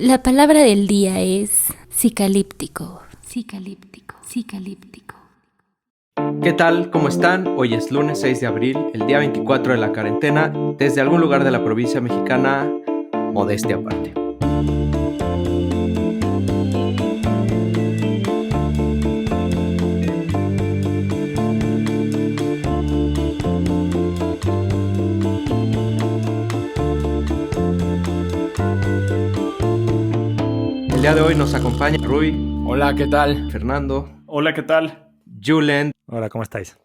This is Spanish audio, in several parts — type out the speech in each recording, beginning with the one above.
La palabra del día es cicalíptico. Cicalíptico. Cicalíptico. ¿Qué tal? ¿Cómo están? Hoy es lunes 6 de abril, el día 24 de la cuarentena, desde algún lugar de la provincia mexicana, modestia aparte. El día de hoy nos acompaña Rui. Hola, ¿qué tal? Fernando. Hola, ¿qué tal? Julen. Hola, ¿cómo estáis?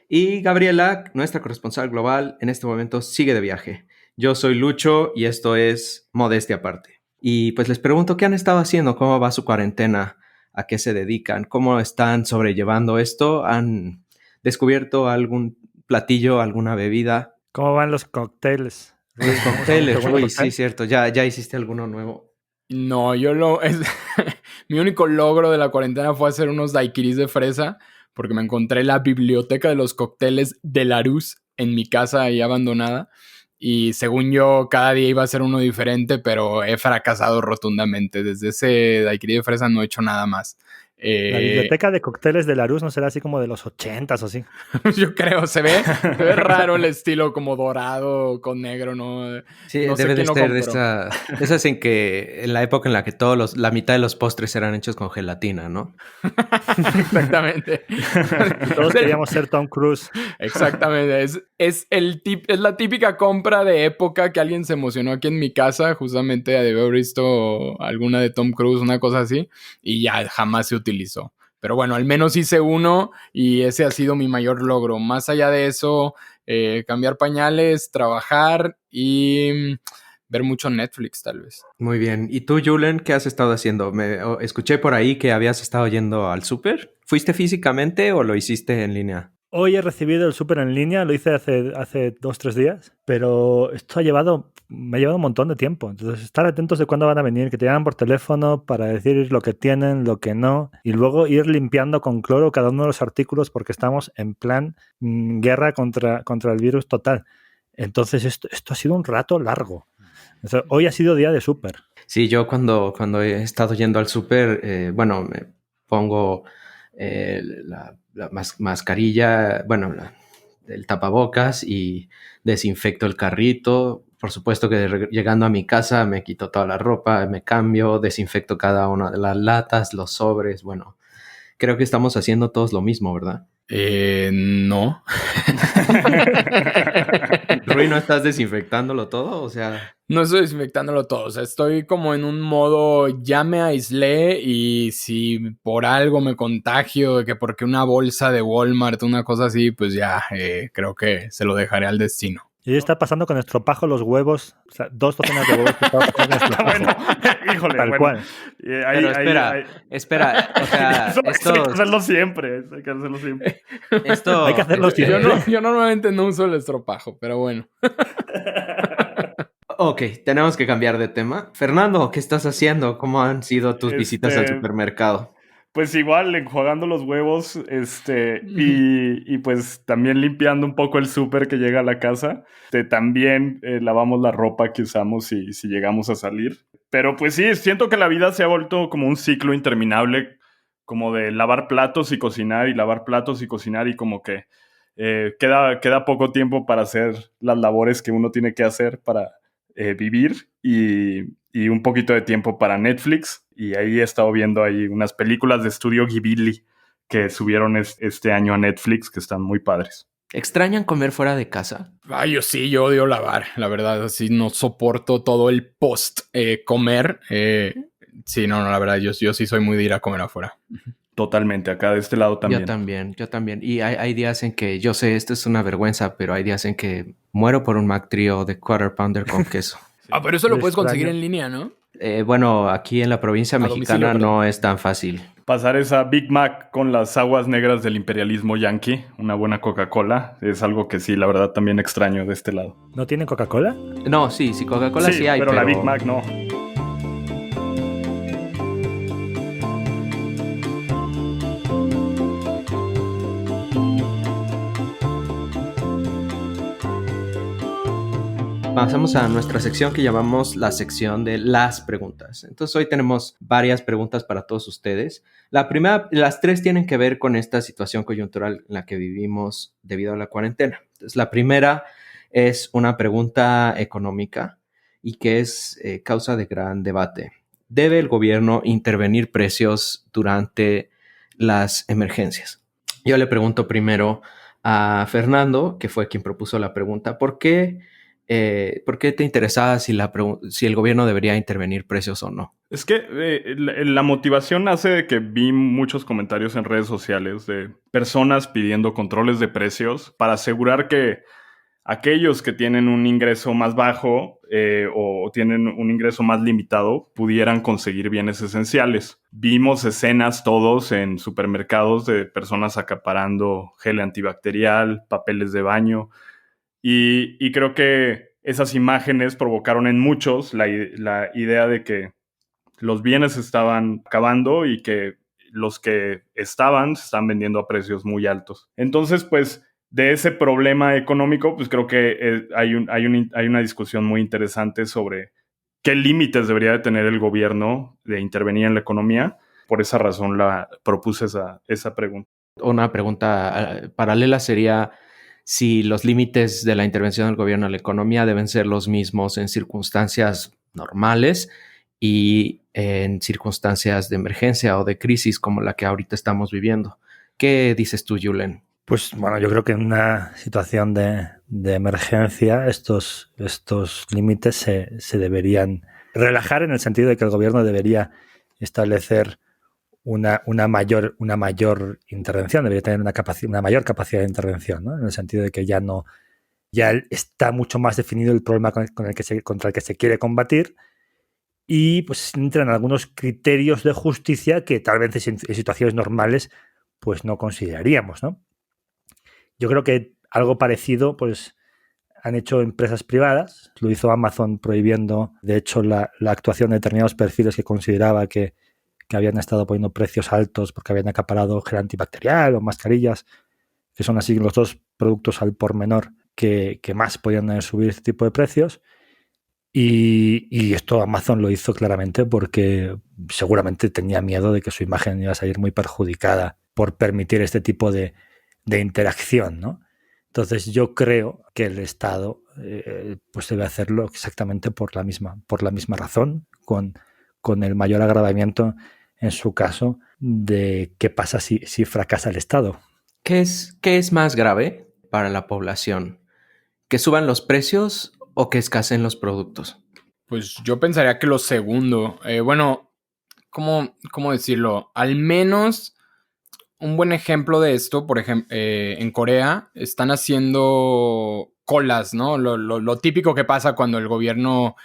Y Gabriela, nuestra corresponsal global, en este momento sigue de viaje. Yo soy Lucho y esto es Modestia Aparte. Y pues les pregunto, ¿qué han estado haciendo? ¿Cómo va su cuarentena? ¿A qué se dedican? ¿Cómo están sobrellevando esto? ¿Han descubierto algún platillo, alguna bebida? ¿Cómo van los cócteles? Los cócteles, ¿Segundo Rui, cóctel? sí, cierto. ¿Ya hiciste alguno nuevo? No, mi único logro de la cuarentena fue hacer unos daiquiris de fresa, porque me encontré la biblioteca de los cócteles de Larus en mi casa ahí abandonada. Y según yo, cada día iba a ser uno diferente, pero he fracasado rotundamente. Desde ese daiquiri de fresa no he hecho nada más. La biblioteca de cócteles de Larus no será así como de los 80s o así. Yo creo, se ve raro el estilo como dorado con negro, ¿no? Sí, No sé debe de quién lo ser de compró. esas en la época en la que la mitad de los postres eran hechos con gelatina, ¿no? Exactamente. Todos queríamos ser Tom Cruise. Exactamente. Es la típica compra de época que alguien se emocionó aquí en mi casa. Justamente de haber visto alguna de Tom Cruise, una cosa así, y ya jamás se utilizó. Pero bueno, al menos hice uno y ese ha sido mi mayor logro. Más allá de eso, cambiar pañales, trabajar y ver mucho Netflix, tal vez. Muy bien. ¿Y tú, Julen, qué has estado haciendo? Escuché por ahí que habías estado yendo al súper. ¿Fuiste físicamente o lo hiciste en línea? Hoy he recibido el súper en línea, lo hice hace 2-3 días, pero esto me ha llevado un montón de tiempo. Entonces, estar atentos de cuándo van a venir, que te llaman por teléfono para decir lo que tienen, lo que no, y luego ir limpiando con cloro cada uno de los artículos porque estamos en plan guerra contra el virus total. Entonces, esto ha sido un rato largo. Entonces, hoy ha sido día de súper. Sí, yo cuando he estado yendo al súper, me pongo la mascarilla, el tapabocas y desinfecto el carrito. Por supuesto que llegando a mi casa me quito toda la ropa, me cambio, desinfecto cada una de las latas, los sobres. Bueno, creo que estamos haciendo todos lo mismo, ¿verdad? No. Rui, ¿no estás desinfectándolo todo? O sea... No estoy desinfectándolo todo. O sea, estoy como en un modo, ya me aislé y si por algo me contagio, que porque una bolsa de Walmart, una cosa así, pues ya creo que se lo dejaré al destino. Y está pasando con estropajo los huevos, o sea, 2 docenas de huevos que estaba pasando con estropajo. Bueno, híjole, Tal bueno. cual. Pero espera, o sea, Eso hay que hacerlo siempre, hay que hacerlo siempre. Esto... Hay que hacerlo siempre. Yo normalmente no uso el estropajo, pero bueno. Ok, tenemos que cambiar de tema. Fernando, ¿qué estás haciendo? ¿Cómo han sido tus visitas al supermercado? Pues igual, enjuagando los huevos, y pues también limpiando un poco el súper que llega a la casa. También lavamos la ropa que usamos si llegamos a salir. Pero pues sí, siento que la vida se ha vuelto como un ciclo interminable, como de lavar platos y cocinar, y lavar platos y cocinar, y como que queda poco tiempo para hacer las labores que uno tiene que hacer para vivir, y un poquito de tiempo para Netflix. Y ahí he estado viendo ahí unas películas de estudio Ghibli que subieron este año a Netflix, que están muy padres. ¿Extrañan comer fuera de casa? Ay, yo odio lavar, la verdad, así no soporto todo el post comer. Sí, no, la verdad, yo sí soy muy de ir a comer afuera. Totalmente, acá de este lado también. Yo también. Y hay días en que, yo sé, esto es una vergüenza, pero hay días en que muero por un McTrio de Quarter Pounder con queso. Sí. Pero eso lo puedes Extraño. conseguir en línea, ¿no? Aquí en la provincia mexicana domicilio, no es tan fácil. Pasar esa Big Mac con las aguas negras del imperialismo yanqui, una buena Coca-Cola, es algo que sí, la verdad, también extraño de este lado. ¿No tienen Coca-Cola? No, sí, Coca-Cola sí hay, pero la Big Mac no. pasamos a nuestra sección que llamamos la sección de las preguntas. Entonces hoy tenemos varias preguntas para todos ustedes. La primera, las tres tienen que ver con esta situación coyuntural en la que vivimos debido a la cuarentena. Entonces la primera es una pregunta económica y que es causa de gran debate. ¿Debe el gobierno intervenir precios durante las emergencias? Yo le pregunto primero a Fernando, que fue quien propuso la pregunta, ¿por qué te interesaba si el gobierno debería intervenir precios o no? Es que la motivación nace de que vi muchos comentarios en redes sociales de personas pidiendo controles de precios para asegurar que aquellos que tienen un ingreso más bajo o tienen un ingreso más limitado pudieran conseguir bienes esenciales. Vimos escenas todos en supermercados de personas acaparando gel antibacterial, papeles de baño y creo que esas imágenes provocaron en muchos la idea de que los bienes estaban acabando y que los que se están vendiendo a precios muy altos. Entonces, pues, de ese problema económico, pues creo que hay una discusión muy interesante sobre qué límites debería de tener el gobierno de intervenir en la economía. Por esa razón propuse esa pregunta. Una pregunta paralela sería si los límites de la intervención del gobierno en la economía deben ser los mismos en circunstancias normales y en circunstancias de emergencia o de crisis como la que ahorita estamos viviendo. ¿Qué dices tú, Julen? Pues bueno, yo creo que en una situación de emergencia estos límites se deberían relajar en el sentido de que el gobierno debería establecer una mayor intervención, debería tener una mayor capacidad de intervención, ¿no? En el sentido de que ya está mucho más definido el problema contra el que se quiere combatir y pues entran algunos criterios de justicia que tal vez en situaciones normales pues no consideraríamos, ¿no? Yo creo que algo parecido pues han hecho empresas privadas. Lo hizo Amazon prohibiendo, de hecho, la actuación de determinados perfiles que consideraba que habían estado poniendo precios altos porque habían acaparado gel antibacterial o mascarillas, que son así los dos productos al por menor que más podían subir este tipo de precios. Y esto Amazon lo hizo claramente porque seguramente tenía miedo de que su imagen iba a salir muy perjudicada por permitir este tipo de interacción, ¿no? Entonces yo creo que el Estado pues debe hacerlo exactamente por la misma razón, con el mayor agravamiento en su caso de qué pasa si fracasa el Estado. ¿Qué es más grave para la población? ¿Que suban los precios o que escaseen los productos? Pues yo pensaría que lo segundo. Bueno, ¿cómo decirlo? Al menos un buen ejemplo de esto, por ejemplo, en Corea están haciendo colas, ¿no? Lo típico que pasa cuando el gobierno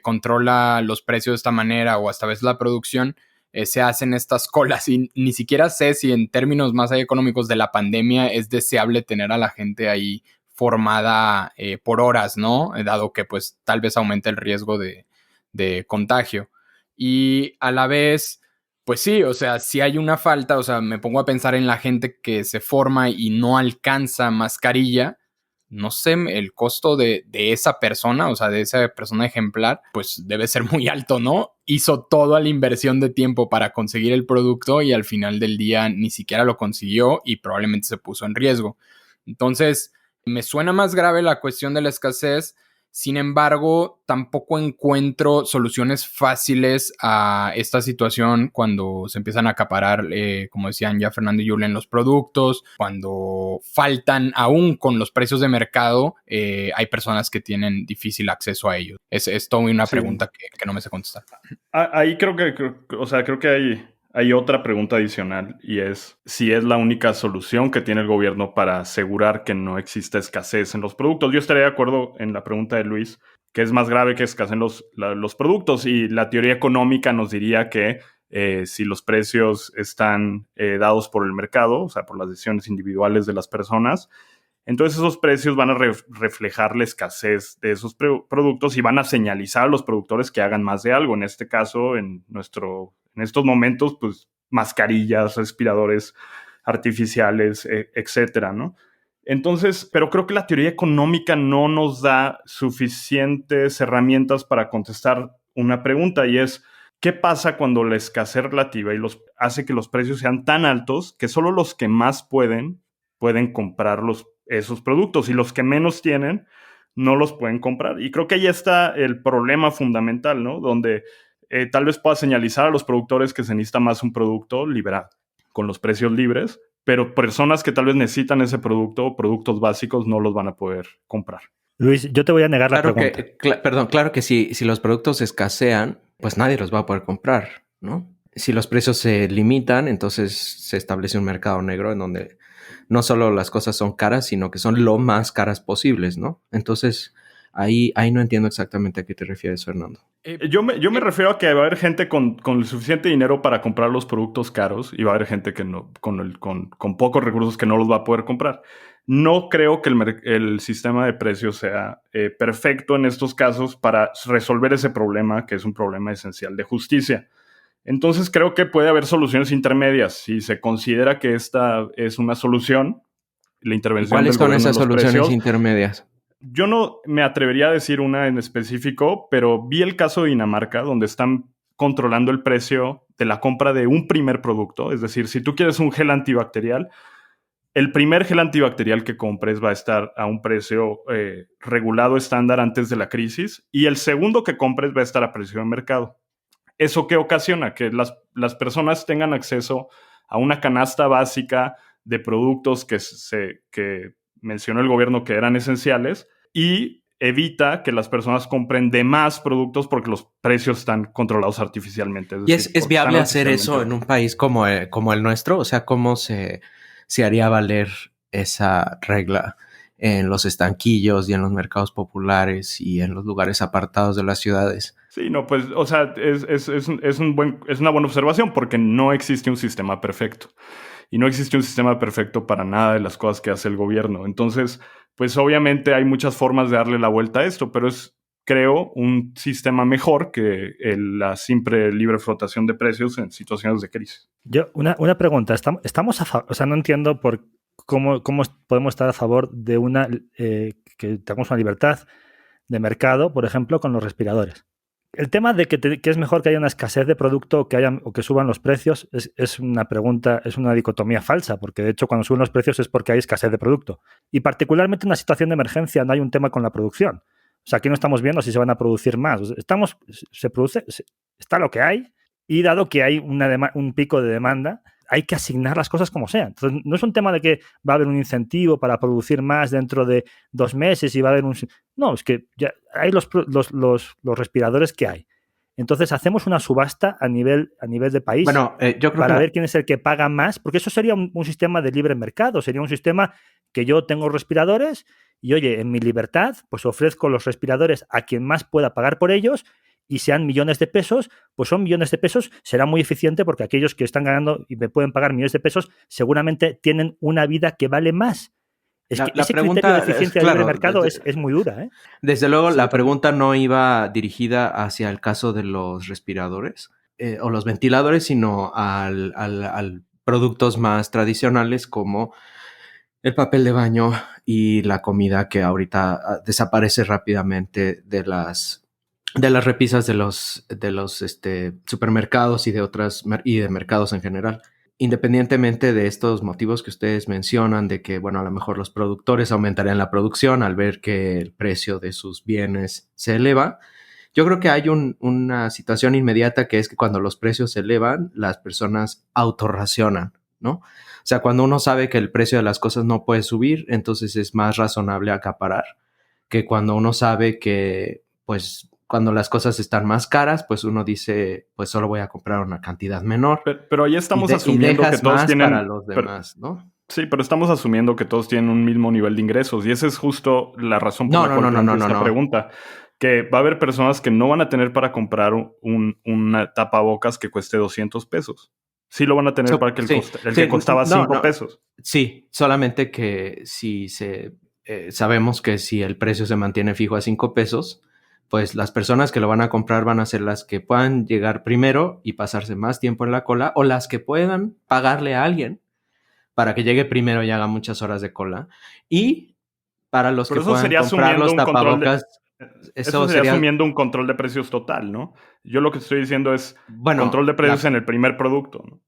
controla los precios de esta manera o hasta veces la producción, se hacen estas colas y ni siquiera sé si en términos más económicos de la pandemia es deseable tener a la gente ahí formada por horas, ¿no? Dado que pues tal vez aumente el riesgo de contagio. Y a la vez, pues sí, o sea, si hay una falta, o sea, me pongo a pensar en la gente que se forma y no alcanza mascarilla, no sé, el costo de esa persona, o sea, de esa persona ejemplar, pues debe ser muy alto, ¿no? Hizo toda la inversión de tiempo para conseguir el producto y al final del día ni siquiera lo consiguió y probablemente se puso en riesgo. Entonces, me suena más grave la cuestión de la escasez. Sin embargo, tampoco encuentro soluciones fáciles a esta situación cuando se empiezan a acaparar, como decían ya Fernando y Julen, los productos, cuando faltan aún con los precios de mercado, hay personas que tienen difícil acceso a ellos. Es toda una pregunta que no me sé contestar. Ahí creo que hay otra pregunta adicional y es si es la única solución que tiene el gobierno para asegurar que no exista escasez en los productos. Yo estaría de acuerdo en la pregunta de Luis, que es más grave que escaseen los productos y la teoría económica nos diría que si los precios están dados por el mercado, o sea, por las decisiones individuales de las personas, entonces esos precios van a reflejar la escasez de esos productos y van a señalizar a los productores que hagan más de algo. En este caso, en estos momentos, pues mascarillas, respiradores artificiales, etcétera, ¿no? Entonces, pero creo que la teoría económica no nos da suficientes herramientas para contestar una pregunta, y es, ¿qué pasa cuando la escasez relativa hace que los precios sean tan altos que solo los que más pueden comprar esos productos, y los que menos tienen no los pueden comprar? Y creo que ahí está el problema fundamental, ¿no? Donde tal vez pueda señalizar a los productores que se necesita más un producto liberal, con los precios libres, pero personas que tal vez necesitan ese producto, productos básicos, no los van a poder comprar. Luis, yo te voy a negar la pregunta. Claro que si los productos escasean, pues nadie los va a poder comprar, ¿no? Si los precios se limitan, entonces se establece un mercado negro en donde no solo las cosas son caras, sino que son lo más caras posibles, ¿no? Entonces, ahí no entiendo exactamente a qué te refieres, Fernando. Yo me refiero a que va a haber gente con el suficiente dinero para comprar los productos caros, y va a haber gente que no, con pocos recursos, que no los va a poder comprar. No creo que el sistema de precios sea perfecto en estos casos para resolver ese problema, que es un problema esencial de justicia. Entonces creo que puede haber soluciones intermedias. Si se considera que esta es una solución, la intervención ¿Cuáles del son gobierno esas en los soluciones precios, intermedias? yo no me atrevería a decir una en específico, pero vi el caso de Dinamarca, donde están controlando el precio de la compra de un primer producto. Es decir, si tú quieres un gel antibacterial, el primer gel antibacterial que compres va a estar a un precio regulado estándar antes de la crisis, y el segundo que compres va a estar a precio de mercado. ¿Eso qué ocasiona? Que las personas tengan acceso a una canasta básica de productos que mencionó el gobierno que eran esenciales, y evita que las personas compren de más productos porque los precios están controlados artificialmente. ¿Y es viable hacer eso en un país como el nuestro? O sea, ¿cómo se haría valer esa regla en los estanquillos y en los mercados populares y en los lugares apartados de las ciudades? Sí, no, pues, o sea, es una buena observación, porque no existe un sistema perfecto. Y no existe un sistema perfecto para nada de las cosas que hace el gobierno. Entonces, pues obviamente hay muchas formas de darle la vuelta a esto, pero creo, un sistema mejor que la simple libre flotación de precios en situaciones de crisis. Yo, una pregunta. Estamos o sea, no entiendo cómo podemos estar a favor de que tengamos una libertad de mercado, por ejemplo, con los respiradores. El tema de que es mejor que haya una escasez de producto o que suban los precios es una pregunta, es una dicotomía falsa, porque de hecho cuando suben los precios es porque hay escasez de producto. Y particularmente en una situación de emergencia no hay un tema con la producción. O sea, aquí no estamos viendo si se van a producir más. Está lo que hay, y dado que hay un pico de demanda, hay que asignar las cosas como sean. Entonces, no es un tema de que va a haber un incentivo para producir más dentro de 2 meses y va a haber un... No, es que ya hay los respiradores que hay. Entonces, hacemos una subasta a nivel de país, bueno, yo creo para ver quién es el que paga más, porque eso sería un sistema de libre mercado. Sería un sistema que yo tengo respiradores y, oye, en mi libertad, pues ofrezco los respiradores a quien más pueda pagar por ellos, y sean millones de pesos, pues son millones de pesos, será muy eficiente, porque aquellos que están ganando y me pueden pagar millones de pesos seguramente tienen una vida que vale más. Ese criterio de eficiencia del libre mercado es muy dura, ¿eh? Desde luego, sí, la pregunta no iba dirigida hacia el caso de los respiradores o los ventiladores, sino al productos más tradicionales como el papel de baño y la comida, que ahorita desaparece rápidamente de las repisas de los supermercados y de mercados en general. Independientemente de estos motivos que ustedes mencionan, de que, bueno, a lo mejor los productores aumentarían la producción al ver que el precio de sus bienes se eleva, yo creo que hay una situación inmediata, que es que cuando los precios se elevan, las personas autorracionan, ¿no? O sea, cuando uno sabe que el precio de las cosas no puede subir, entonces es más razonable acaparar, que cuando uno sabe que, pues, cuando las cosas están más caras, pues uno dice, pues solo voy a comprar una cantidad menor. Pero ahí estamos asumiendo que todos tienen... para los demás, ¿no? Sí, pero estamos asumiendo que todos tienen un mismo nivel de ingresos, y esa es justo la razón por la cual planteo esta pregunta. Que va a haber personas que no van a tener para comprar una tapabocas que cueste 200 pesos. Sí lo van a tener para que que costaba 5 pesos. Sí, solamente que si sabemos que si el precio se mantiene fijo a 5 pesos, pues las personas que lo van a comprar van a ser las que puedan llegar primero y pasarse más tiempo en la cola, o las que puedan pagarle a alguien para que llegue primero y haga muchas horas de cola. Y para los Pero que eso puedan sería comprar asumiendo los un control de... tapabocas, Eso sería asumiendo un control de precios total, ¿no? Yo lo que estoy diciendo es control de precios en el primer producto, ¿no?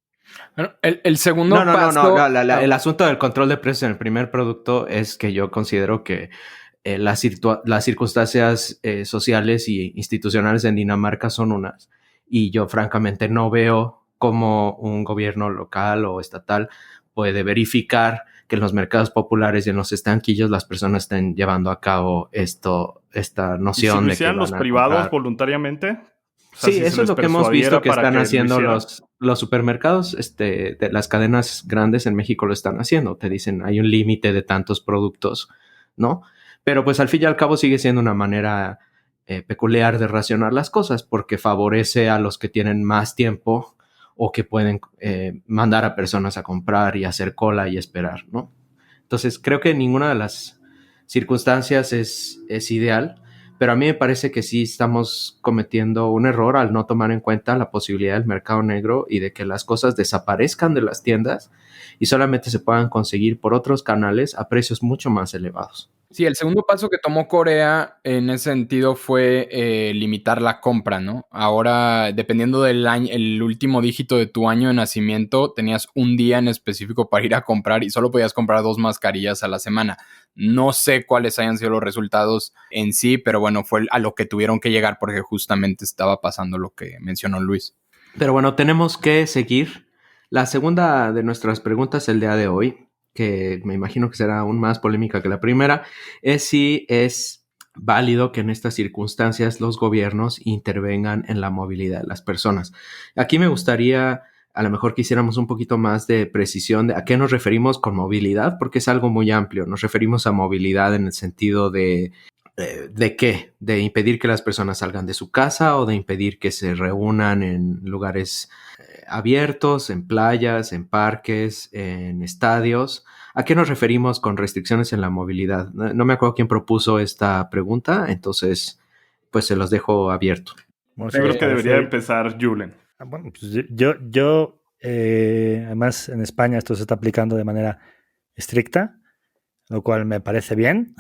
Bueno, el segundo paso... El asunto del control de precios en el primer producto es que yo considero que las circunstancias sociales y institucionales en Dinamarca son unas. Y yo francamente no veo cómo un gobierno local o estatal puede verificar que en los mercados populares y en los estanquillos las personas estén llevando a cabo esta noción ¿Y si lo de que hicieran los van a privados comprar voluntariamente? O sea, Sí, si se eso es les lo que hemos visto persuadiera que para están que lo haciendo hicieran. los supermercados, de las cadenas grandes en México lo están haciendo. Te dicen, hay un límite de tantos productos, ¿no? Pero pues al fin y al cabo sigue siendo una manera peculiar de racionar las cosas porque favorece a los que tienen más tiempo o que pueden mandar a personas a comprar y hacer cola y esperar, ¿no? Entonces creo que ninguna de las circunstancias es ideal. Pero a mí me parece que sí estamos cometiendo un error al no tomar en cuenta la posibilidad del mercado negro y de que las cosas desaparezcan de las tiendas y solamente se puedan conseguir por otros canales a precios mucho más elevados. Sí, el segundo paso que tomó Corea en ese sentido fue limitar la compra, ¿no? Ahora, dependiendo del año, el último dígito de tu año de nacimiento, tenías un día en específico para ir a comprar y solo podías comprar 2 mascarillas a la semana. No sé cuáles hayan sido los resultados en sí, pero bueno, fue a lo que tuvieron que llegar porque justamente estaba pasando lo que mencionó Luis. Pero bueno, tenemos que seguir. La segunda de nuestras preguntas el día de hoy, que me imagino que será aún más polémica que la primera, es si es válido que en estas circunstancias los gobiernos intervengan en la movilidad de las personas. Aquí me gustaría a lo mejor que hiciéramos un poquito más de precisión de a qué nos referimos con movilidad, porque es algo muy amplio. Nos referimos a movilidad en el sentido ¿de qué? ¿De impedir que las personas salgan de su casa o de impedir que se reúnan en lugares abiertos, en playas, en parques, en estadios? ¿A qué nos referimos con restricciones en la movilidad? No me acuerdo quién propuso esta pregunta, entonces pues se los dejo abierto. Bueno, yo creo que debería empezar Julen. Bueno, pues además en España esto se está aplicando de manera estricta, lo cual me parece bien.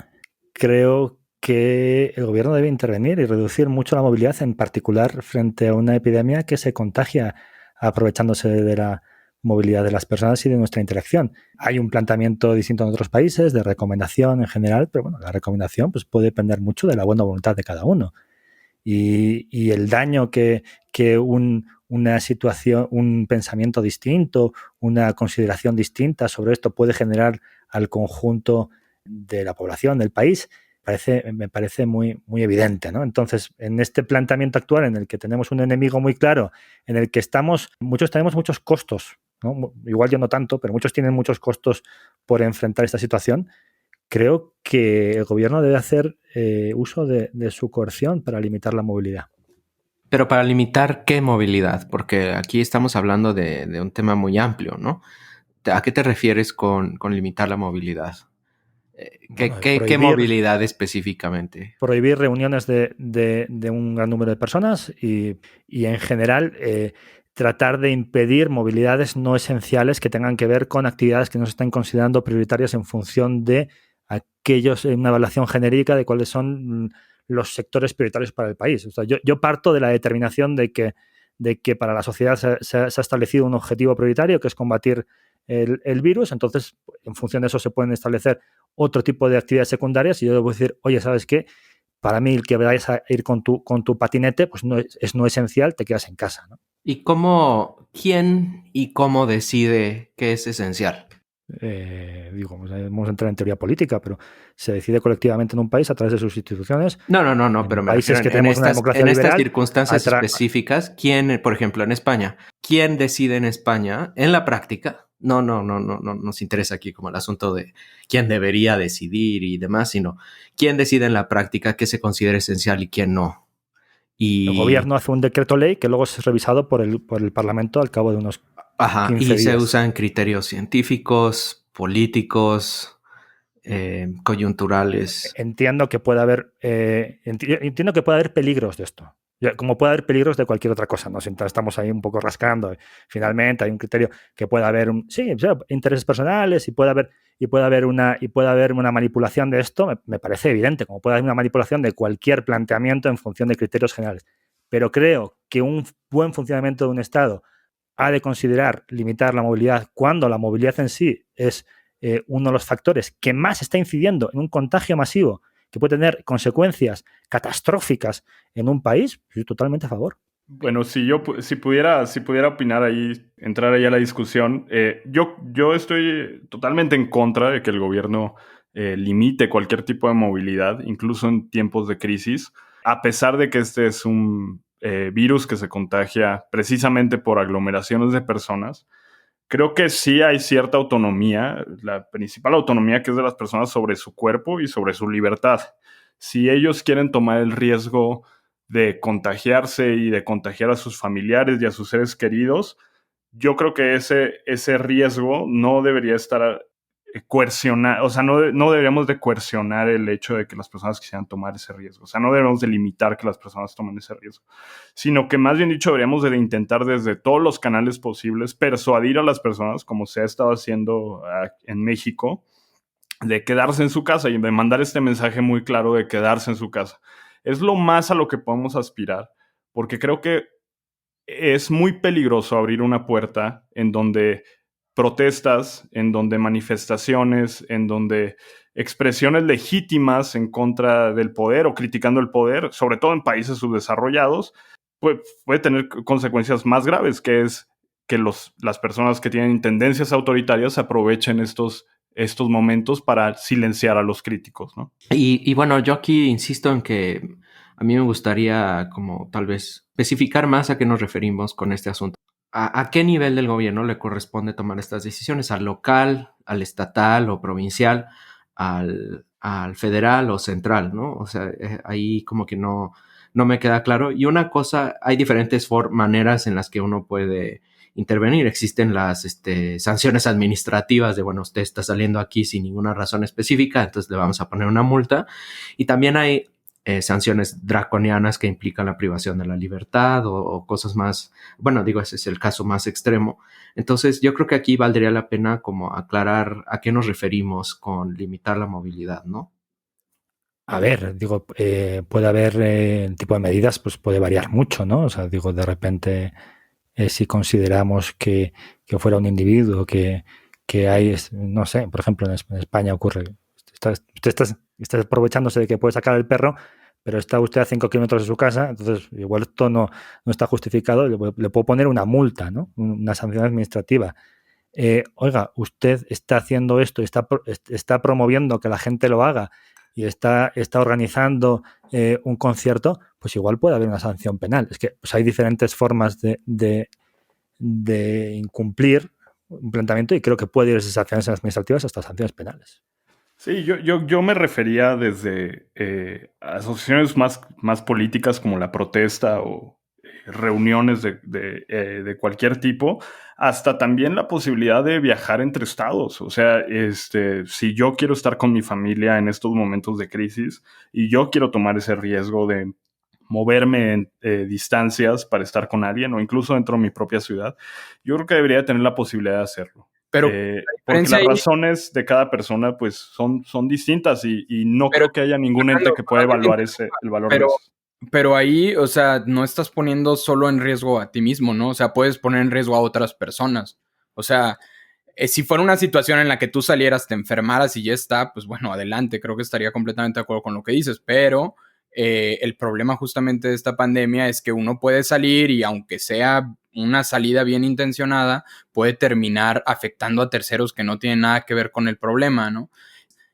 Creo que el gobierno debe intervenir y reducir mucho la movilidad, en particular frente a una epidemia que se contagia aprovechándose de la movilidad de las personas y de nuestra interacción. Hay un planteamiento distinto en otros países de recomendación en general, pero bueno, la recomendación pues, puede depender mucho de la buena voluntad de cada uno. Y el daño que una situación, un pensamiento distinto, una consideración distinta sobre esto puede generar al conjunto de la población, del país, me parece muy, muy evidente, ¿no? Entonces, en este planteamiento actual en el que tenemos un enemigo muy claro, en el que muchos tenemos muchos costos, ¿no? Igual yo no tanto, pero muchos tienen muchos costos por enfrentar esta situación. Creo que el gobierno debe hacer uso de su coerción para limitar la movilidad. Pero para limitar, ¿qué movilidad? Porque aquí estamos hablando de un tema muy amplio, ¿no? ¿A qué te refieres con limitar la movilidad? ¿Qué movilidad específicamente? Prohibir reuniones de un gran número de personas y en general tratar de impedir movilidades no esenciales que tengan que ver con actividades que no se estén considerando prioritarias en función de una evaluación genérica de cuáles son los sectores prioritarios para el país. O sea, yo parto de la determinación de que para la sociedad se ha establecido un objetivo prioritario que es combatir el virus, entonces en función de eso se pueden establecer otro tipo de actividades secundarias y yo debo decir, oye, ¿sabes qué? Para mí el que vayas a ir con tu patinete pues no es no esencial, te quedas en casa, ¿no? ¿Y quién y cómo decide qué es esencial? Vamos a entrar en teoría política, pero se decide colectivamente en un país a través de sus instituciones. No, pero me países que tenemos una democracia en liberal, estas circunstancias específicas, ¿quién, por ejemplo, en España, quién decide en España en la práctica? No nos interesa aquí como el asunto de quién debería decidir y demás, sino quién decide en la práctica qué se considera esencial y quién no. El gobierno hace un decreto ley que luego es revisado por el Parlamento al cabo de unos 15 días. Se usan criterios científicos, políticos, coyunturales. Entiendo que puede haber peligros de esto. Como puede haber peligros de cualquier otra cosa, ¿no? Si estamos ahí un poco rascando, finalmente hay un criterio que puede haber intereses personales y puede haber una manipulación de esto, me parece evidente, como puede haber una manipulación de cualquier planteamiento en función de criterios generales. Pero creo que un buen funcionamiento de un Estado ha de considerar limitar la movilidad cuando la movilidad en sí es uno de los factores que más está incidiendo en un contagio masivo que puede tener consecuencias catastróficas en un país, estoy totalmente a favor. Bueno, si pudiera opinar ahí, entrar ahí a la discusión, yo estoy totalmente en contra de que el gobierno limite cualquier tipo de movilidad, incluso en tiempos de crisis, a pesar de que este es un virus que se contagia precisamente por aglomeraciones de personas. Creo que sí hay cierta autonomía, la principal autonomía que es de las personas sobre su cuerpo y sobre su libertad. Si ellos quieren tomar el riesgo de contagiarse y de contagiar a sus familiares y a sus seres queridos, yo creo que ese riesgo no debería estar coercionar, o sea, no deberíamos de coercionar el hecho de que las personas quisieran tomar ese riesgo, o sea, no deberíamos de limitar que las personas tomen ese riesgo, sino que más bien dicho deberíamos de intentar desde todos los canales posibles persuadir a las personas, como se ha estado haciendo en México, de quedarse en su casa y de mandar este mensaje muy claro de quedarse en su casa. Es lo más a lo que podemos aspirar, porque creo que es muy peligroso abrir una puerta en donde protestas, en donde manifestaciones, en donde expresiones legítimas en contra del poder o criticando el poder, sobre todo en países subdesarrollados, puede tener consecuencias más graves, que es que las personas que tienen tendencias autoritarias aprovechen estos momentos para silenciar a los críticos, ¿no? Y bueno, yo aquí insisto en que a mí me gustaría como tal vez especificar más a qué nos referimos con este asunto. ¿A qué nivel del gobierno le corresponde tomar estas decisiones? ¿Al local, al estatal o provincial, al federal o central, ¿no? O sea, ahí como que no me queda claro. Y una cosa, hay diferentes maneras en las que uno puede intervenir. Existen las sanciones administrativas de, bueno, usted está saliendo aquí sin ninguna razón específica, entonces le vamos a poner una multa. Y también hay sanciones draconianas que implican la privación de la libertad o cosas más, bueno, digo, ese es el caso más extremo. Entonces, yo creo que aquí valdría la pena como aclarar a qué nos referimos con limitar la movilidad, ¿no? A ver, digo, puede haber el tipo de medidas, pues puede variar mucho, ¿no? O sea, digo, de repente, si consideramos que fuera un individuo que hay, no sé, por ejemplo, en España ocurre, usted está aprovechándose de que puede sacar el perro, pero está usted a 5 kilómetros de su casa, entonces igual esto no está justificado, le puedo poner una multa, ¿no? Una sanción administrativa. Oiga, usted está haciendo esto, está promoviendo que la gente lo haga y está organizando un concierto, pues igual puede haber una sanción penal. Es que pues hay diferentes formas de incumplir un planteamiento y creo que puede ir desde sanciones administrativas hasta sanciones penales. Sí, yo me refería desde asociaciones más políticas como la protesta o reuniones de cualquier tipo, hasta también la posibilidad de viajar entre estados. O sea, si yo quiero estar con mi familia en estos momentos de crisis y yo quiero tomar ese riesgo de moverme en distancias para estar con alguien o incluso dentro de mi propia ciudad, yo creo que debería tener la posibilidad de hacerlo. Pero porque las razones de cada persona pues son distintas y no creo que haya ningún ente que pueda evaluar el valor de eso. Pero ahí, o sea, no estás poniendo solo en riesgo a ti mismo, ¿no? O sea, puedes poner en riesgo a otras personas. O sea, si fuera una situación en la que tú salieras, te enfermaras y ya está, pues bueno, adelante, creo que estaría completamente de acuerdo con lo que dices, pero el problema justamente de esta pandemia es que uno puede salir y aunque sea una salida bien intencionada, puede terminar afectando a terceros que no tienen nada que ver con el problema, ¿no?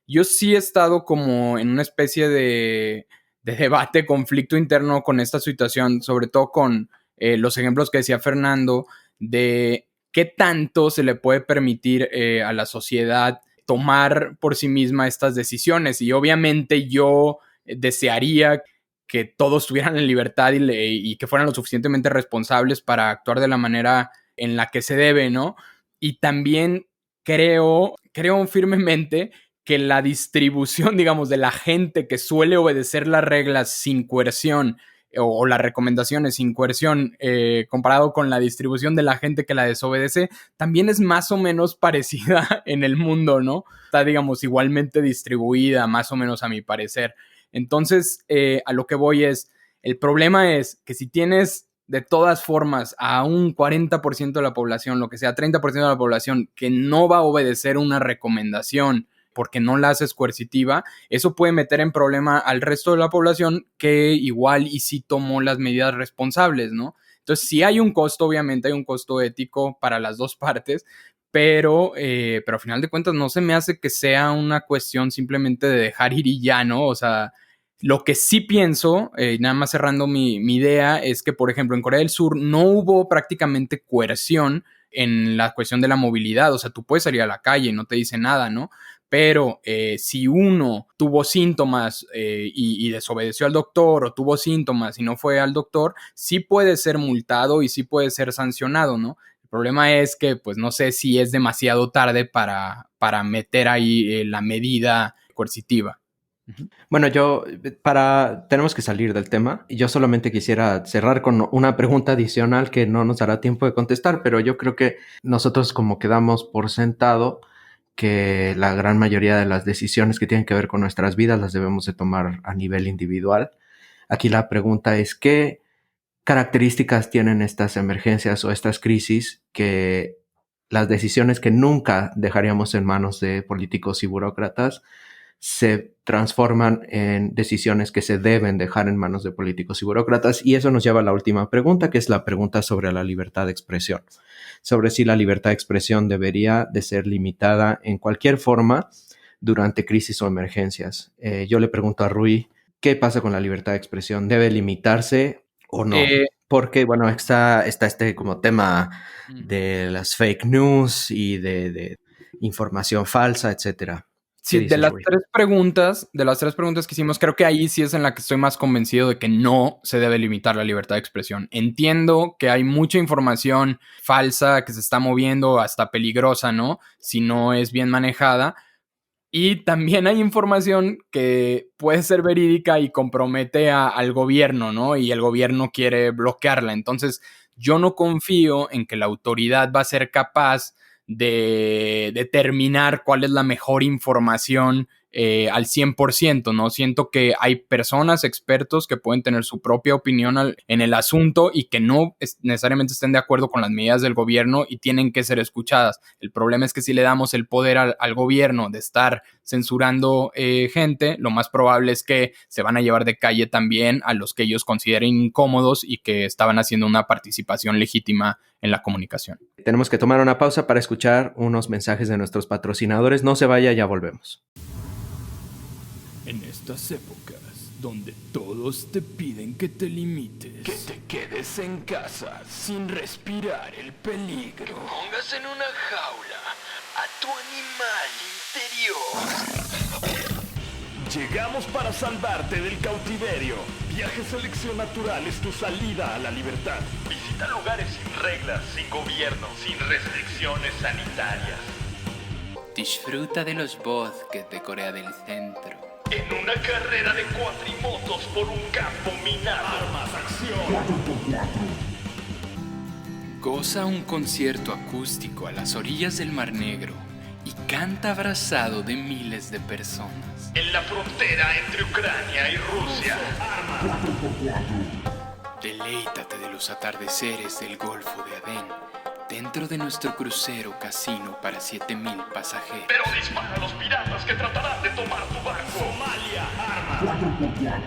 Yo sí he estado como en una especie de debate, conflicto interno con esta situación, sobre todo con los ejemplos que decía Fernando, de qué tanto se le puede permitir a la sociedad tomar por sí misma estas decisiones. Y obviamente yo desearía que todos estuvieran en libertad y que fueran lo suficientemente responsables para actuar de la manera en la que se debe, ¿no? Y también creo firmemente que la distribución, digamos, de la gente que suele obedecer las reglas sin coerción o las recomendaciones sin coerción comparado con la distribución de la gente que la desobedece, también es más o menos parecida en el mundo, ¿no? Está, digamos, igualmente distribuida, más o menos a mi parecer. Entonces, a lo que voy es, el problema es que si tienes de todas formas a un 40% de la población, lo que sea, 30% de la población que no va a obedecer una recomendación porque no la haces coercitiva, eso puede meter en problema al resto de la población que igual y sí tomó las medidas responsables, ¿no? Entonces, sí hay un costo, obviamente hay un costo ético para las dos partes, pero a final de cuentas no se me hace que sea una cuestión simplemente de dejar ir y ya, ¿no? O sea, lo que sí pienso, nada más cerrando mi idea, es que, por ejemplo, en Corea del Sur no hubo prácticamente coerción en la cuestión de la movilidad. O sea, tú puedes salir a la calle y no te dice nada, ¿no? Pero si uno tuvo síntomas y desobedeció al doctor o tuvo síntomas y no fue al doctor, sí puede ser multado y sí puede ser sancionado, ¿no? El problema es que, pues, no sé si es demasiado tarde para meter ahí la medida coercitiva. Bueno, tenemos que salir del tema y yo solamente quisiera cerrar con una pregunta adicional que no nos dará tiempo de contestar, pero yo creo que nosotros como quedamos por sentado que la gran mayoría de las decisiones que tienen que ver con nuestras vidas las debemos de tomar a nivel individual. Aquí la pregunta es, ¿qué características tienen estas emergencias o estas crisis que las decisiones que nunca dejaríamos en manos de políticos y burócratas se transforman en decisiones que se deben dejar en manos de políticos y burócratas? Y eso nos lleva a la última pregunta, que es la pregunta sobre la libertad de expresión. Sobre si la libertad de expresión debería de ser limitada en cualquier forma durante crisis o emergencias. Yo le pregunto a Rui, ¿qué pasa con la libertad de expresión? ¿Debe limitarse o no? Porque, bueno, está este como tema de las fake news y de información falsa, etcétera. Sí, de las tres preguntas que hicimos, creo que ahí sí es en la que estoy más convencido de que no se debe limitar la libertad de expresión. Entiendo que hay mucha información falsa que se está moviendo, hasta peligrosa, ¿no? Si no es bien manejada. Y también hay información que puede ser verídica y compromete al gobierno, ¿no? Y el gobierno quiere bloquearla. Entonces, yo no confío en que la autoridad va a ser capaz de determinar cuál es la mejor información al 100%, ¿no? Siento que hay personas, expertos, que pueden tener su propia opinión en el asunto y que no necesariamente estén de acuerdo con las medidas del gobierno y tienen que ser escuchadas. El problema es que si le damos el poder al gobierno de estar censurando gente, lo más probable es que se van a llevar de calle también a los que ellos consideren incómodos y que estaban haciendo una participación legítima en la comunicación. Tenemos que tomar una pausa para escuchar unos mensajes de nuestros patrocinadores. No se vaya, ya volvemos. En estas épocas donde todos te piden que te limites, que te quedes en casa sin respirar el peligro, pongas en una jaula a tu animal interior. Llegamos para salvarte del cautiverio. Viaje Selección Natural es tu salida a la libertad. Visita lugares sin reglas, sin gobierno, sin restricciones sanitarias. Disfruta de los bosques de Corea del Centro. En una carrera de cuatrimotos por un campo minado. Armas, acción. Goza un concierto acústico a las orillas del Mar Negro y canta abrazado de miles de personas. En la frontera entre Ucrania y Rusia. Deleítate de los atardeceres del Golfo de Adén dentro de nuestro crucero casino para 7,000 pasajeros. Pero dispara a los piratas que tratarán de tomar tu barco. Somalia, armas.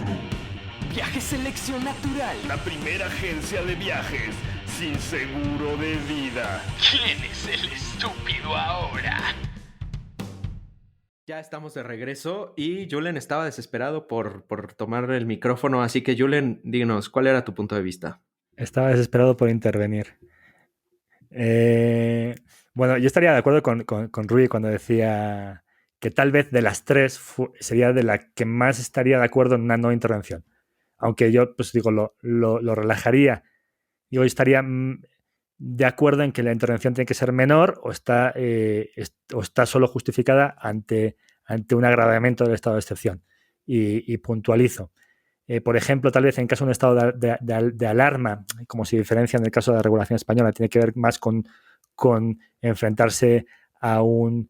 Viaje Selección Natural. La primera agencia de viajes sin seguro de vida. ¿Quién es el estúpido ahora? Ya estamos de regreso y Julen estaba desesperado por tomar el micrófono, así que Julen, díganos, ¿cuál era tu punto de vista? Estaba desesperado por intervenir. Bueno, yo estaría de acuerdo con Rui cuando decía que tal vez de las tres sería de la que más estaría de acuerdo en una no intervención. Aunque yo, pues digo, lo relajaría. Yo estaría de acuerdo en que la intervención tiene que ser menor o está solo justificada ante un agravamiento del estado de excepción. Y puntualizo. Por ejemplo, tal vez en caso de un estado de alarma, como se diferencia en el caso de la regulación española, tiene que ver más con enfrentarse a una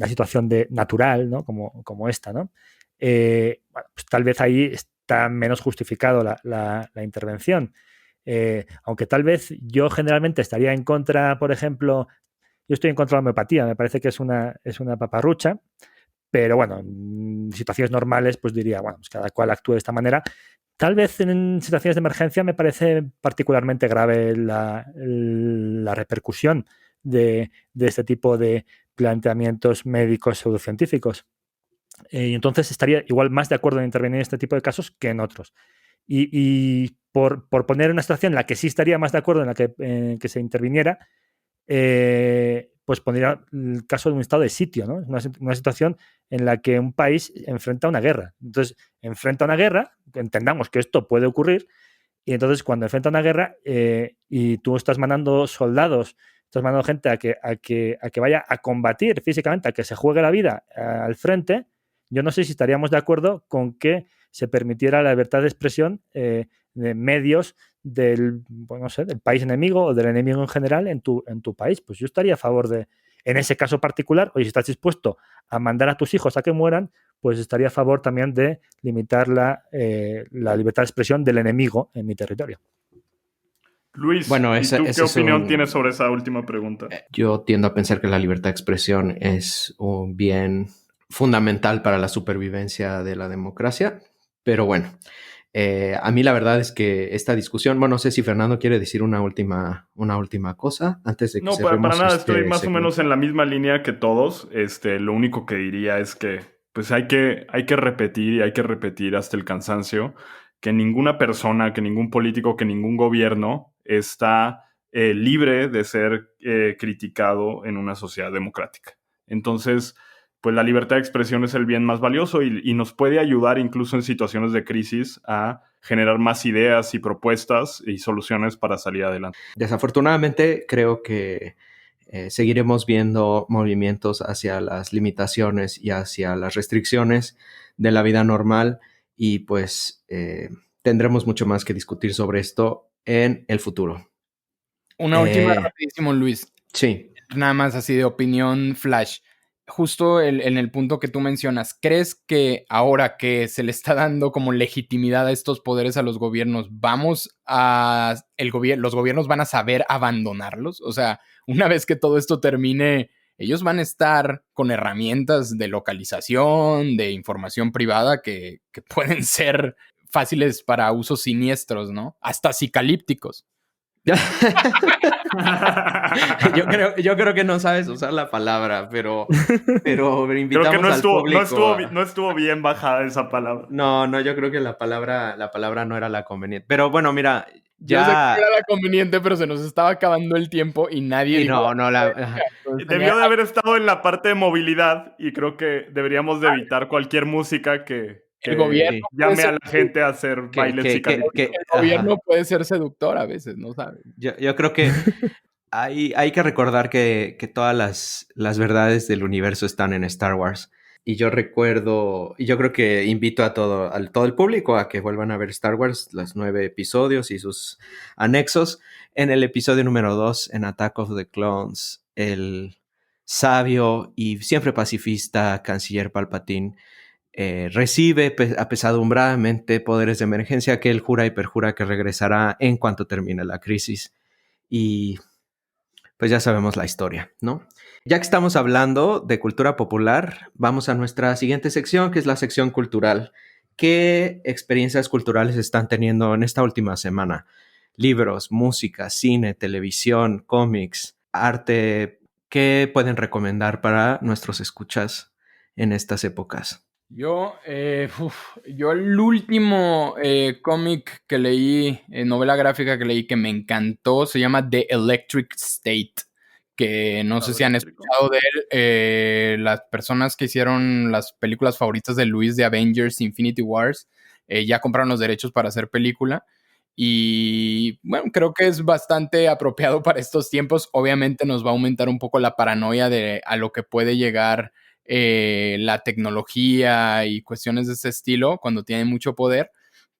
situación natural, ¿no? Como esta, ¿no? Bueno, pues tal vez ahí está menos justificado la intervención. Aunque tal vez yo generalmente estaría en contra, por ejemplo, yo estoy en contra de la homeopatía, me parece que es una paparrucha, pero bueno, en situaciones normales pues diría, bueno, pues cada cual actúe de esta manera. Tal vez en situaciones de emergencia me parece particularmente grave la repercusión de este tipo de planteamientos médicos pseudocientíficos. Y entonces estaría igual más de acuerdo en intervenir en este tipo de casos que en otros. Y por poner una situación en la que sí estaría más de acuerdo en que se interviniera, pues pondría el caso de un estado de sitio, ¿no? Una situación en la que un país enfrenta una guerra. Entonces, enfrenta una guerra, entendamos que esto puede ocurrir, y entonces cuando enfrenta una guerra y tú estás mandando soldados, estás mandando gente a que vaya a combatir físicamente, a que se juegue la vida al frente, yo no sé si estaríamos de acuerdo con que se permitiera la libertad de expresión de medios del, pues no sé, del país enemigo o del enemigo en general en tu país. Pues yo estaría a favor de, en ese caso particular, oye, si estás dispuesto a mandar a tus hijos a que mueran, pues estaría a favor también de limitar la libertad de expresión del enemigo en mi territorio. Luis, Bueno, ¿y tú qué opinión tienes sobre esa última pregunta? Yo tiendo a pensar que la libertad de expresión es un bien fundamental para la supervivencia de la democracia, pero bueno, a mí la verdad es que esta discusión, bueno, no sé si Fernando quiere decir una última cosa antes de que No, cerremos para nada, estoy más segmento. o menos en la misma línea que todos. Lo único que diría es que pues hay que repetir y hay que repetir hasta el cansancio que ninguna persona, que ningún político, que ningún gobierno está libre de ser criticado en una sociedad democrática. Entonces, pues la libertad de expresión es el bien más valioso y nos puede ayudar incluso en situaciones de crisis a generar más ideas y propuestas y soluciones para salir adelante. Desafortunadamente, creo que seguiremos viendo movimientos hacia las limitaciones y hacia las restricciones de la vida normal y pues tendremos mucho más que discutir sobre esto en el futuro. Una última rapidísimo, Luis. Sí. Nada más así de opinión flash. Justo en el punto que tú mencionas, ¿crees que ahora que se le está dando como legitimidad a estos poderes a los gobiernos, los gobiernos van a saber abandonarlos? O sea, una vez que todo esto termine, ellos van a estar con herramientas de localización, de información privada que pueden ser fáciles para usos siniestros, ¿no? Hasta psicalípticos. yo creo que no sabes usar la palabra, pero invitamos creo que al público. No estuvo bien bajada esa palabra. No, yo creo que la palabra no era la conveniente. Pero bueno, mira, ya... Yo sé que era la conveniente, pero se nos estaba acabando el tiempo y nadie dijo... Debió de haber estado en la parte de movilidad y creo que deberíamos de evitar cualquier música que el gobierno llame a la gente a hacer bailes psicalípticos. El gobierno puede ser seductor a veces, ¿no sabes? Yo creo que hay que recordar que todas las verdades del universo están en Star Wars. Y yo creo que invito a todo el público a que vuelvan a ver Star Wars, los 9 episodios y sus anexos. En el episodio número 2, en Attack of the Clones, el sabio y siempre pacifista canciller Palpatine recibe apesadumbradamente poderes de emergencia que él jura y perjura que regresará en cuanto termine la crisis. Y pues ya sabemos la historia, ¿no? Ya que estamos hablando de cultura popular, vamos a nuestra siguiente sección, que es la sección cultural. ¿Qué experiencias culturales están teniendo en esta última semana? Libros, música, cine, televisión, cómics, arte. ¿Qué pueden recomendar para nuestros escuchas en estas épocas? Yo el último cómic que leí, novela gráfica que leí que me encantó, se llama The Electric State, que no sé si han escuchado de él. Las personas que hicieron las películas favoritas de Luis de Avengers Infinity Wars ya compraron los derechos para hacer película. Y bueno, creo que es bastante apropiado para estos tiempos. Obviamente nos va a aumentar un poco la paranoia a lo que puede llegar la tecnología y cuestiones de ese estilo cuando tiene mucho poder.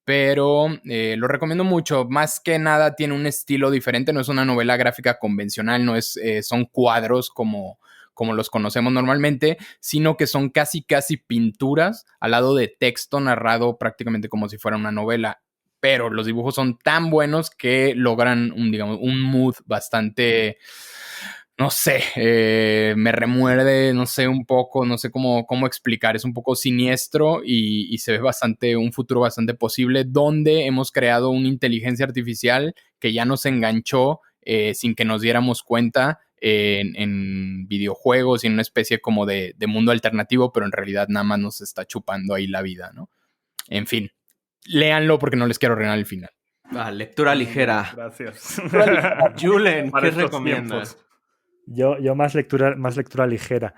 Pero lo recomiendo mucho. Más que nada tiene un estilo diferente. No es una novela gráfica convencional, no es, son cuadros como los conocemos normalmente, sino que son casi pinturas al lado de texto narrado prácticamente como si fuera una novela. Pero los dibujos son tan buenos que logran un mood bastante, no sé, me remuerde, no sé, un poco, no sé cómo explicar, es un poco siniestro y se ve un futuro bastante posible donde hemos creado una inteligencia artificial que ya nos enganchó sin que nos diéramos cuenta en videojuegos y en una especie como de mundo alternativo, pero en realidad nada más nos está chupando ahí la vida, ¿no? En fin, léanlo porque no les quiero arruinar el final. Lectura ligera. Gracias. Julen, Para ¿qué estos recomiendas? tiempos. Yo más lectura ligera.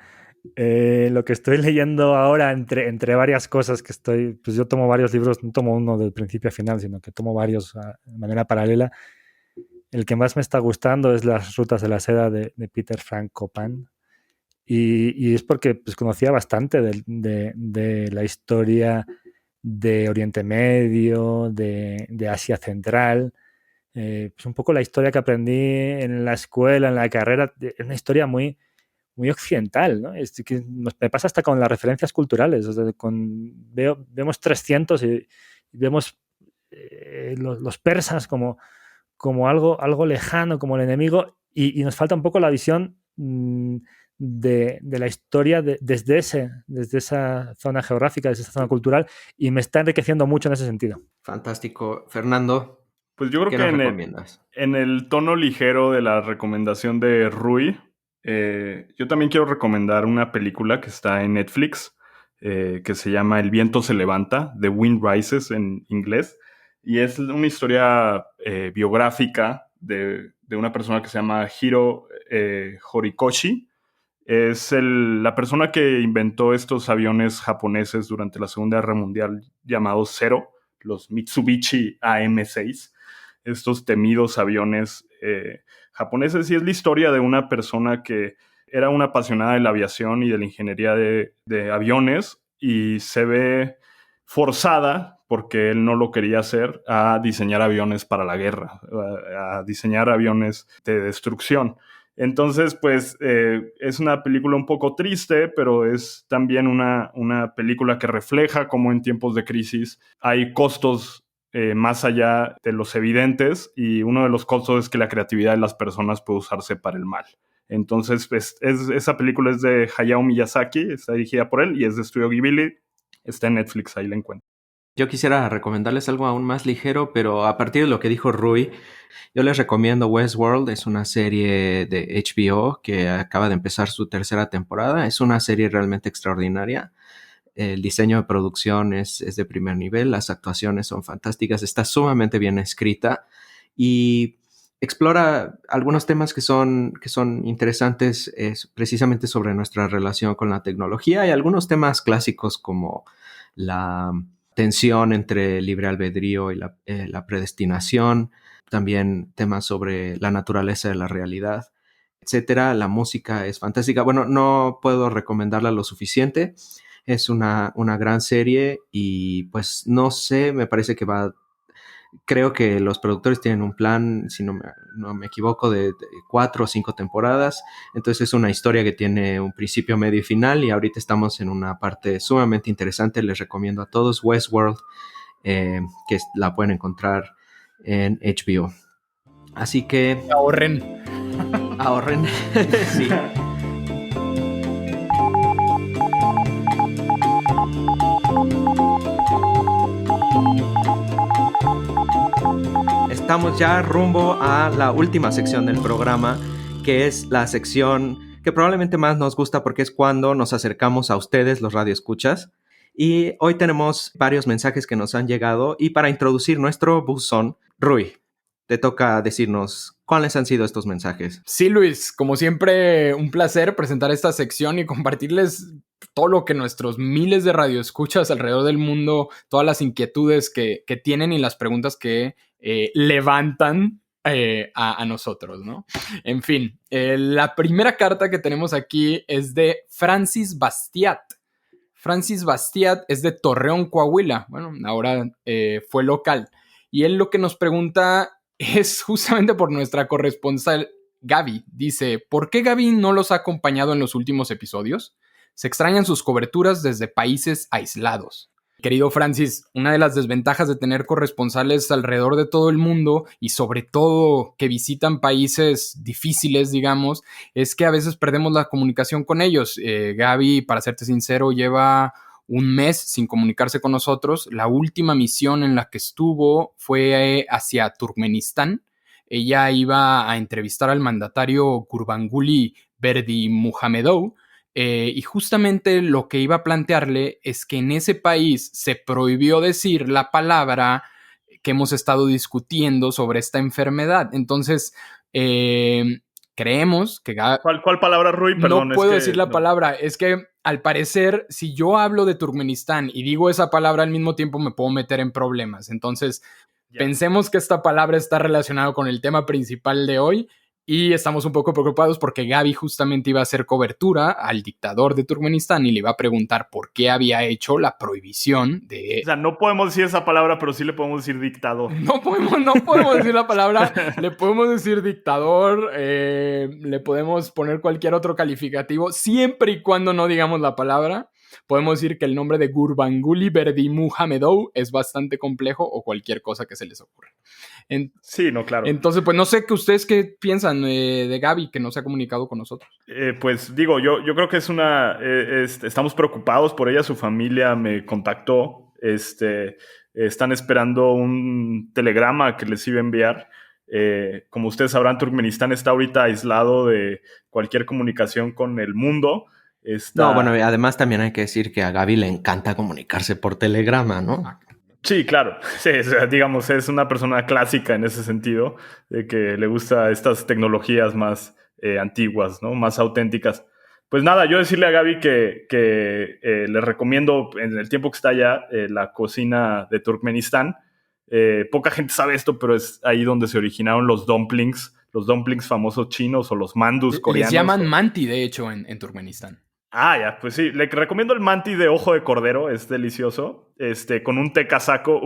Lo que estoy leyendo ahora, entre varias cosas que pues yo tomo varios libros, no tomo uno del principio a final, sino que tomo varios de manera paralela. El que más me está gustando es Las Rutas de la Seda de Peter Frank Copan. Y es porque pues, conocía bastante de la historia de Oriente Medio, de Asia Central. Pues un poco la historia que aprendí en la escuela, en la carrera, es una historia muy, muy occidental, ¿no? Es que me pasa hasta con las referencias culturales. O sea, vemos 300 y vemos los persas como algo lejano, como el enemigo, y nos falta un poco la visión de la historia desde esa zona geográfica, desde esa zona cultural, y me está enriqueciendo mucho en ese sentido. Fantástico. Fernando, Pues yo creo ¿qué que nos recomiendas? en el tono ligero de la recomendación de Rui, yo también quiero recomendar una película que está en Netflix, que se llama El viento se levanta, The Wind Rises en inglés, y es una historia biográfica de una persona que se llama Hiro Horikoshi. Es la persona que inventó estos aviones japoneses durante la Segunda Guerra Mundial llamados Zero, los Mitsubishi AM-6, estos temidos aviones japoneses. Y es la historia de una persona que era una apasionada de la aviación y de la ingeniería de aviones y se ve forzada, porque él no lo quería hacer, a diseñar aviones para la guerra, a diseñar aviones de destrucción. Entonces, pues, es una película un poco triste, pero es también una película que refleja cómo en tiempos de crisis hay costos más allá de los evidentes, y uno de los costos es que la creatividad de las personas puede usarse para el mal. Entonces, pues, esa película es de Hayao Miyazaki, está dirigida por él y es de Estudio Ghibli, está en Netflix, ahí la encuentro. Yo quisiera recomendarles algo aún más ligero, pero a partir de lo que dijo Rui, yo les recomiendo Westworld. Es una serie de HBO que acaba de empezar su tercera temporada. Es una serie realmente extraordinaria. El diseño de producción es de primer nivel, las actuaciones son fantásticas, está sumamente bien escrita y explora algunos temas que son interesantes, precisamente sobre nuestra relación con la tecnología, y algunos temas clásicos como la tensión entre libre albedrío y la predestinación, también temas sobre la naturaleza de la realidad, etcétera. La música es fantástica. Bueno, no puedo recomendarla lo suficiente. Es una gran serie y pues no sé, me parece que creo que los productores tienen un plan, si no me equivoco, de 4 o 5 temporadas. Entonces es una historia que tiene un principio, medio y final, y ahorita estamos en una parte sumamente interesante. Les recomiendo a todos Westworld, que la pueden encontrar en HBO. Así que Ahorren. Sí. Estamos ya rumbo a la última sección del programa, que es la sección que probablemente más nos gusta porque es cuando nos acercamos a ustedes, los radioescuchas. Y hoy tenemos varios mensajes que nos han llegado, y para introducir nuestro buzón, Rui, te toca decirnos cuáles han sido estos mensajes. Sí, Luis, como siempre, un placer presentar esta sección y compartirles todo lo que nuestros miles de radioescuchas alrededor del mundo, todas las inquietudes que tienen y las preguntas que levantan a nosotros, ¿no? En fin, la primera carta que tenemos aquí es de Francis Bastiat. Francis Bastiat es de Torreón, Coahuila. Bueno, ahora fue local. Y él lo que nos pregunta es justamente por nuestra corresponsal Gaby. Dice, ¿por qué Gaby no los ha acompañado en los últimos episodios? Se extrañan sus coberturas desde países aislados. Querido Francis, una de las desventajas de tener corresponsales alrededor de todo el mundo y sobre todo que visitan países difíciles, digamos, es que a veces perdemos la comunicación con ellos. Gaby, para serte sincero, lleva un mes sin comunicarse con nosotros. La última misión en la que estuvo fue hacia Turkmenistán. Ella iba a entrevistar al mandatario Gurbanguly Berdimuhamedov. Y justamente lo que iba a plantearle es que en ese país se prohibió decir la palabra que hemos estado discutiendo sobre esta enfermedad. Entonces, creemos que... ¿Cuál palabra, Rui? Perdón, no puedo decir la palabra. Es que, al parecer, si yo hablo de Turkmenistán y digo esa palabra al mismo tiempo, me puedo meter en problemas. Entonces, pensemos que esta palabra está relacionada con el tema principal de hoy. Y estamos un poco preocupados porque Gaby justamente iba a hacer cobertura al dictador de Turkmenistán y le iba a preguntar por qué había hecho la prohibición de... O sea, no podemos decir esa palabra, pero sí le podemos decir dictador. No podemos decir la palabra, le podemos decir dictador, le podemos poner cualquier otro calificativo, siempre y cuando no digamos la palabra. Podemos decir que el nombre de Gurbanguly Berdimuhamedov es bastante complejo o cualquier cosa que se les ocurra. Sí, no, claro. Entonces, pues no sé que ustedes qué piensan de Gaby, que no se ha comunicado con nosotros. Pues digo, yo creo que es estamos preocupados por ella, su familia me contactó, están esperando un telegrama que les iba a enviar. Como ustedes sabrán, Turkmenistán está ahorita aislado de cualquier comunicación con el mundo. No, bueno, además también hay que decir que a Gaby le encanta comunicarse por telegrama, ¿no? Sí, claro. Sí, o sea, digamos, es una persona clásica en ese sentido, de que le gusta estas tecnologías más antiguas, ¿no? Más auténticas. Pues nada, yo decirle a Gaby que le recomiendo, en el tiempo que está allá, la cocina de Turkmenistán. Poca gente sabe esto, pero es ahí donde se originaron los dumplings famosos chinos o los mandus coreanos. Les llaman manti, de hecho, en Turkmenistán. Ah, ya, pues sí. Le recomiendo el manti de ojo de cordero, es delicioso. Con un té casaco,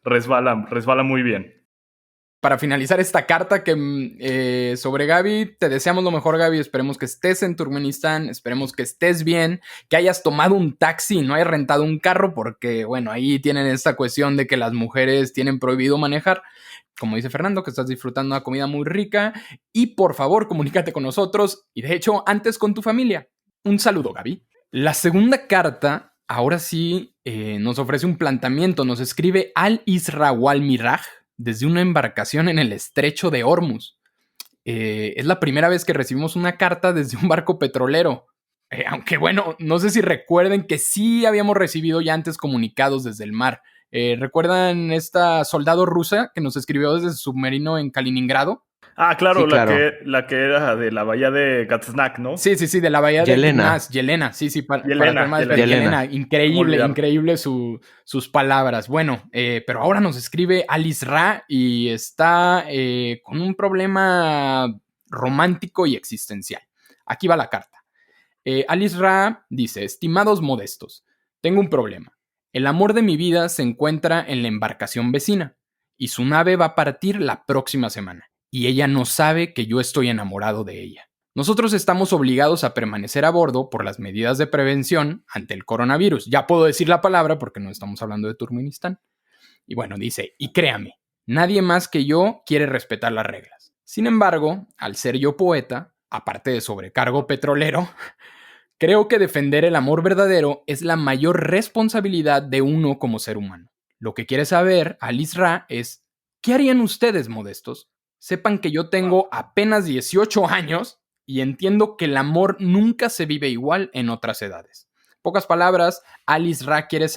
resbala muy bien. Para finalizar esta carta que sobre Gaby, te deseamos lo mejor, Gaby. Esperemos que estés en Turkmenistán, esperemos que estés bien, que hayas tomado un taxi y no hayas rentado un carro, porque, bueno, ahí tienen esta cuestión de que las mujeres tienen prohibido manejar. Como dice Fernando, que estás disfrutando una comida muy rica. Y por favor, comunícate con nosotros. Y de hecho, antes con tu familia. Un saludo, Gaby. La segunda carta, ahora sí, nos ofrece un planteamiento. Nos escribe Al-Isra Wal-Miraj desde una embarcación en el estrecho de Hormuz. Es la primera vez que recibimos una carta desde un barco petrolero. Aunque bueno, no sé si recuerden que sí habíamos recibido ya antes comunicados desde el mar. ¿Recuerdan esta soldado rusa que nos escribió desde su submarino en Kaliningrado? Ah, claro, Sí, claro. La que era de la bahía de Gatznak, ¿no? Sí, de la bahía Yelena. de Yelena, sí, Yelena. Yelena. Increíble sus palabras. Bueno, pero ahora nos escribe Al-Isra y está con un problema romántico y existencial. Aquí va la carta. Al-Isra dice, estimados modestos, tengo un problema. El amor de mi vida se encuentra en la embarcación vecina y su nave va a partir la próxima semana y ella no sabe que yo estoy enamorado de ella. Nosotros estamos obligados a permanecer a bordo por las medidas de prevención ante el coronavirus. Ya puedo decir la palabra porque no estamos hablando de Turkmenistán. Y bueno, dice, y créame, nadie más que yo quiere respetar las reglas. Sin embargo, al ser yo poeta, aparte de sobrecargo petrolero, creo que defender el amor verdadero es la mayor responsabilidad de uno como ser humano. Lo que quiere saber Al-Isra es, ¿qué harían ustedes, modestos? Sepan que yo tengo apenas 18 años y entiendo que el amor nunca se vive igual en otras edades. Pocas palabras, Al-Isra quiere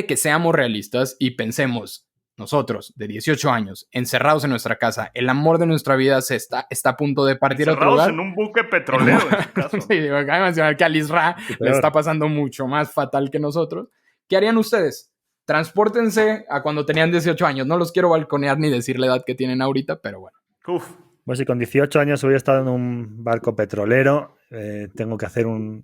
que seamos realistas y pensemos, nosotros, de 18 años, encerrados en nuestra casa, el amor de nuestra vida está a punto de partir a otro lugar. En un buque petrolero, en su caso. Sí, acaba de mencionar que a Al-Isra le está pasando mucho más fatal que nosotros. ¿Qué harían ustedes? transpórtense a cuando tenían 18 años. No los quiero balconear ni decir la edad que tienen ahorita, pero bueno. Uf. Pues si con 18 años hubiera estado en un barco petrolero, tengo que hacer un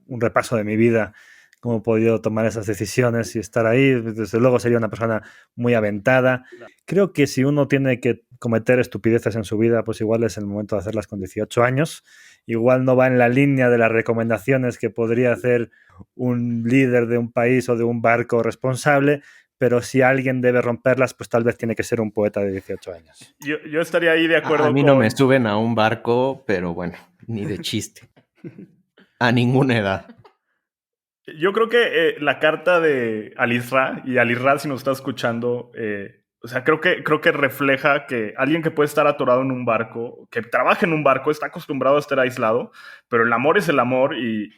repaso de mi vida, cómo he podido tomar esas decisiones y estar ahí. Desde luego sería una persona muy aventada. Creo que si uno tiene que cometer estupideces en su vida, pues igual es el momento de hacerlas con 18 años. Igual no va en la línea de las recomendaciones que podría hacer un líder de un país o de un barco responsable, pero si alguien debe romperlas, pues tal vez tiene que ser un poeta de 18 años. Yo estaría ahí de acuerdo A mí no me suben a un barco, pero bueno, ni de chiste. A ninguna edad. Yo creo que la carta de Alisra, y Alisra, si nos está escuchando, o sea, creo que refleja que alguien que puede estar atorado en un barco, que trabaja en un barco, está acostumbrado a estar aislado, pero el amor es el amor, y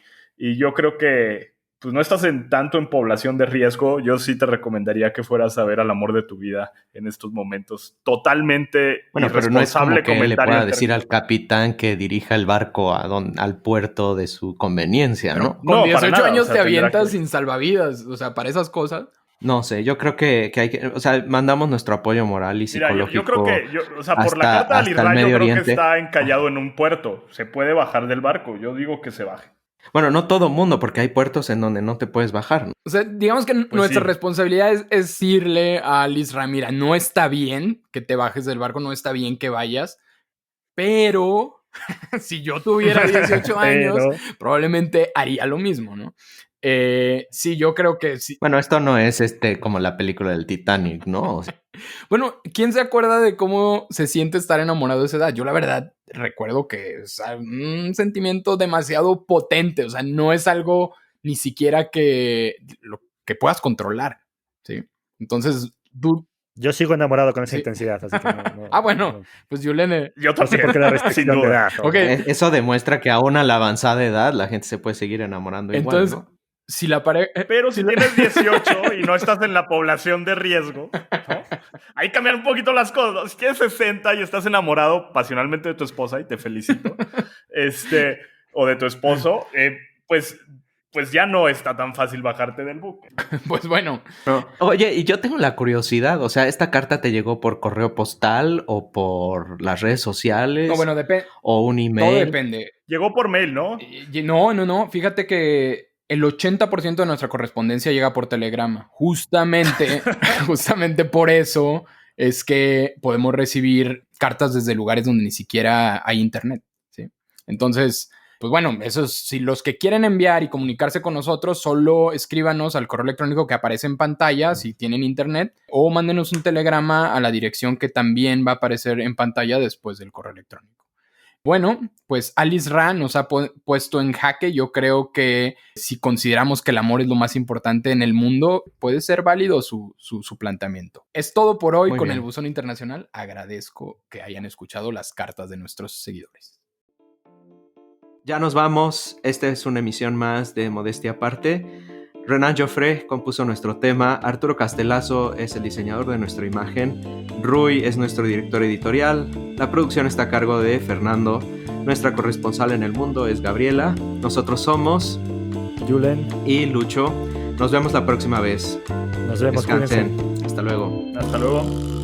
yo creo que pues no estás tanto en población de riesgo. Yo sí te recomendaría que fueras a ver al amor de tu vida en estos momentos. Totalmente bueno, pero no es como que le pueda decir al términos. capitán que dirija el barco al puerto de su conveniencia, ¿no? Con No, 18 para nada, años o sea, te tendrá avientas que- sin salvavidas. O sea, para esas cosas. No sé, yo creo que hay que... O sea, mandamos nuestro apoyo moral y Mira, psicológico. yo creo que, o sea, por la hasta- carta de hasta el Alisra, yo Medio creo que Oriente. está encallado en un puerto. Se puede bajar del barco. Yo digo que se baje. Bueno, no todo mundo, porque hay puertos en donde no te puedes bajar, ¿no? O sea, digamos que nuestra sí. responsabilidad es decirle a Alisra, mira, no está bien que te bajes del barco, no está bien que vayas, pero si yo tuviera 18 años, Pero probablemente haría lo mismo, ¿no? Sí, yo creo que sí. Bueno, esto no es como la película del Titanic, ¿no? O sea, Bueno, ¿quién se acuerda de cómo se siente estar enamorado de esa edad? Yo la verdad recuerdo que es un sentimiento demasiado potente, o sea, no es algo ni siquiera que puedas controlar, ¿sí? Entonces, tú, yo sigo enamorado con esa Sí. intensidad, así que no. Ah, bueno. pues Yulene, Yo No sé también, por qué la sin restricción de duda. edad. ¿no? ok, eso demuestra que aún a la avanzada edad la gente se puede seguir enamorando igual, entonces, ¿no? si la pareja... Pero si tienes 18 y no estás en la población de riesgo, ¿no? Ahí cambian un poquito las cosas. Si tienes 60 y estás enamorado pasionalmente de tu esposa, y te felicito, o de tu esposo, pues ya no está tan fácil bajarte del buque. Pues bueno, Oye, y yo tengo la curiosidad, o sea, ¿esta carta te llegó por correo postal o por las redes sociales? no, bueno, depende. ¿O un Todo email? depende. Llegó por mail, ¿no? No. Fíjate que el 80% de nuestra correspondencia llega por telegrama. Justamente por eso es que podemos recibir cartas desde lugares donde ni siquiera hay internet, ¿sí? Entonces, pues bueno, si los que quieren enviar y comunicarse con nosotros, solo escríbanos al correo electrónico que aparece en pantalla si tienen internet, o mándenos un telegrama a la dirección que también va a aparecer en pantalla después del correo electrónico. Bueno, pues Alisra nos ha puesto en jaque. Yo creo que si consideramos que el amor es lo más importante en el mundo, puede ser válido su planteamiento. Es todo por hoy Muy con bien. el Buzón Internacional. Agradezco que hayan escuchado las cartas de nuestros seguidores. Ya nos vamos. Esta es una emisión más de Modestia Aparte. Renan Joffre compuso nuestro tema, Arturo Castelazo es el diseñador de nuestra imagen, Rui es nuestro director editorial, la producción está a cargo de Fernando, nuestra corresponsal en el mundo es Gabriela, nosotros somos Julen, y Lucho. Nos vemos la próxima vez. nos vemos. Descansen. Cuídense. Hasta luego. Hasta luego.